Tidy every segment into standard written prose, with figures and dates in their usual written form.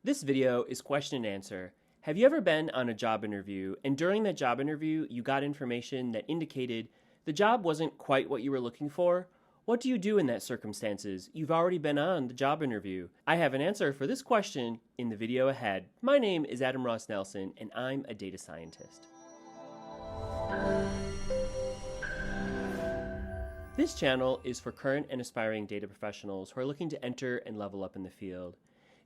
This video is question and answer. Have you ever been on a job interview and during that job interview you got information that indicated the job wasn't quite what you were looking for? What do you do in that circumstances? You've already been on the job interview. I have an answer for this question in the video ahead. My name is Adam Ross Nelson and I'm a data scientist. This channel is for current and aspiring data professionals who are looking to enter and level up in the field.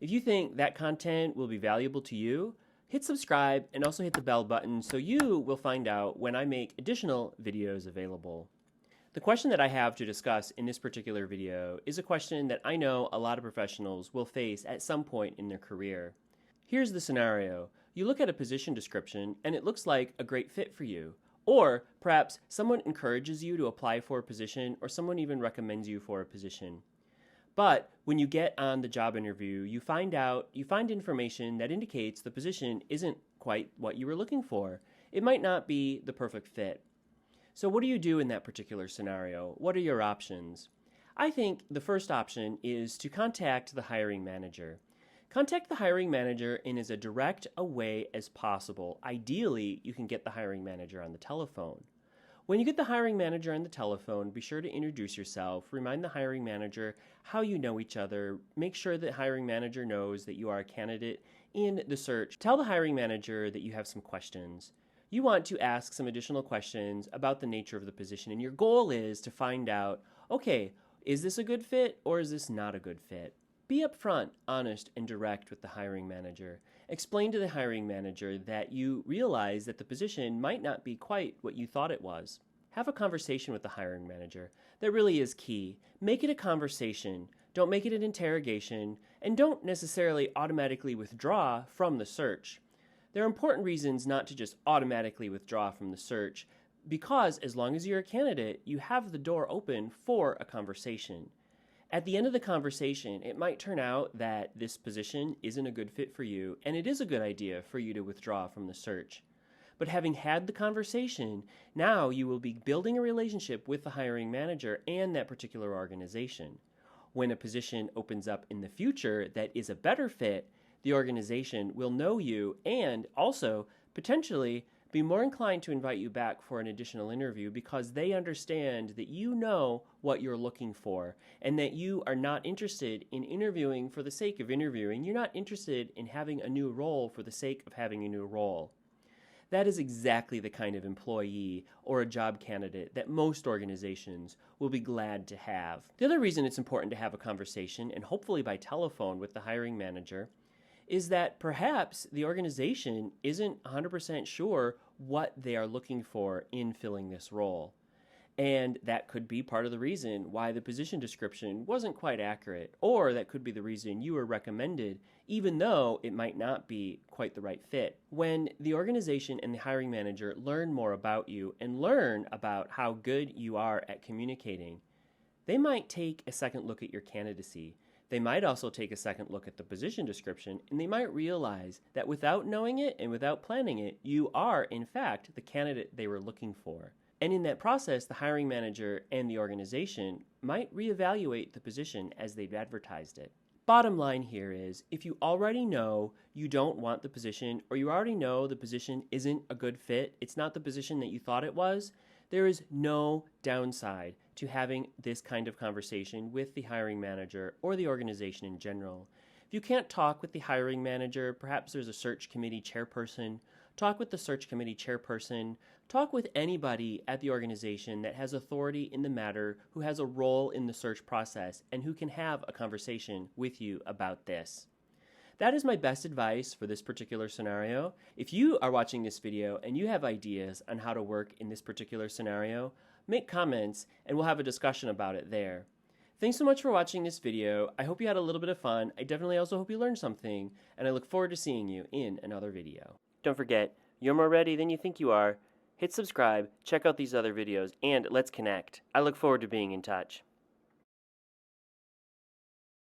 If you think that content will be valuable to you, hit subscribe and also hit the bell button so you will find out when I make additional videos available. The question that I have to discuss in this particular video is a question that I know a lot of professionals will face at some point in their career. Here's the scenario. You look at a position description and it looks like a great fit for you. Or perhaps someone encourages you to apply for a position or someone even recommends you for a position. But when you get on the job interview, you find information that indicates the position isn't quite what you were looking for. It might not be the perfect fit. So what do you do in that particular scenario? What are your options? I think the first option is to contact the hiring manager. Contact the hiring manager in as direct a way as possible. Ideally, you can get the hiring manager on the telephone. When you get the hiring manager on the telephone, be sure to introduce yourself, remind the hiring manager how you know each other, make sure the hiring manager knows that you are a candidate in the search. Tell the hiring manager that you have some questions. You want to ask some additional questions about the nature of the position, and your goal is to find out, okay, is this a good fit or is this not a good fit? Be upfront, honest, and direct with the hiring manager. Explain to the hiring manager that you realize that the position might not be quite what you thought it was. Have a conversation with the hiring manager. That really is key. Make it a conversation. Don't make it an interrogation, and don't necessarily automatically withdraw from the search. There are important reasons not to just automatically withdraw from the search, because as long as you're a candidate, you have the door open for a conversation. At the end of the conversation, it might turn out that this position isn't a good fit for you, and it is a good idea for you to withdraw from the search. But having had the conversation, now you will be building a relationship with the hiring manager and that particular organization. When a position opens up in the future that is a better fit, the organization will know you and also potentially be more inclined to invite you back for an additional interview because they understand that you know what you're looking for and that you are not interested in interviewing for the sake of interviewing. You're not interested in having a new role for the sake of having a new role. That is exactly the kind of employee or a job candidate that most organizations will be glad to have. The other reason it's important to have a conversation, and hopefully by telephone with the hiring manager, is that perhaps the organization isn't 100% sure what they are looking for in filling this role. And that could be part of the reason why the position description wasn't quite accurate, or that could be the reason you were recommended, even though it might not be quite the right fit. When the organization and the hiring manager learn more about you and learn about how good you are at communicating, they might take a second look at your candidacy. They might also take a second look at the position description, and they might realize that without knowing it and without planning it, you are, in fact, the candidate they were looking for. And in that process, the hiring manager and the organization might reevaluate the position as they've advertised it. Bottom line here is, if you already know you don't want the position, or you already know the position isn't a good fit, it's not the position that you thought it was, there is no downside to having this kind of conversation with the hiring manager or the organization in general. If you can't talk with the hiring manager, perhaps there's a search committee chairperson. Talk with the search committee chairperson. Talk with anybody at the organization that has authority in the matter, who has a role in the search process, and who can have a conversation with you about this. That is my best advice for this particular scenario. If you are watching this video and you have ideas on how to work in this particular scenario, make comments and we'll have a discussion about it there. Thanks so much for watching this video. I hope you had a little bit of fun. I definitely also hope you learned something, and I look forward to seeing you in another video. Don't forget, you're more ready than you think you are. Hit subscribe, check out these other videos, and let's connect. I look forward to being in touch.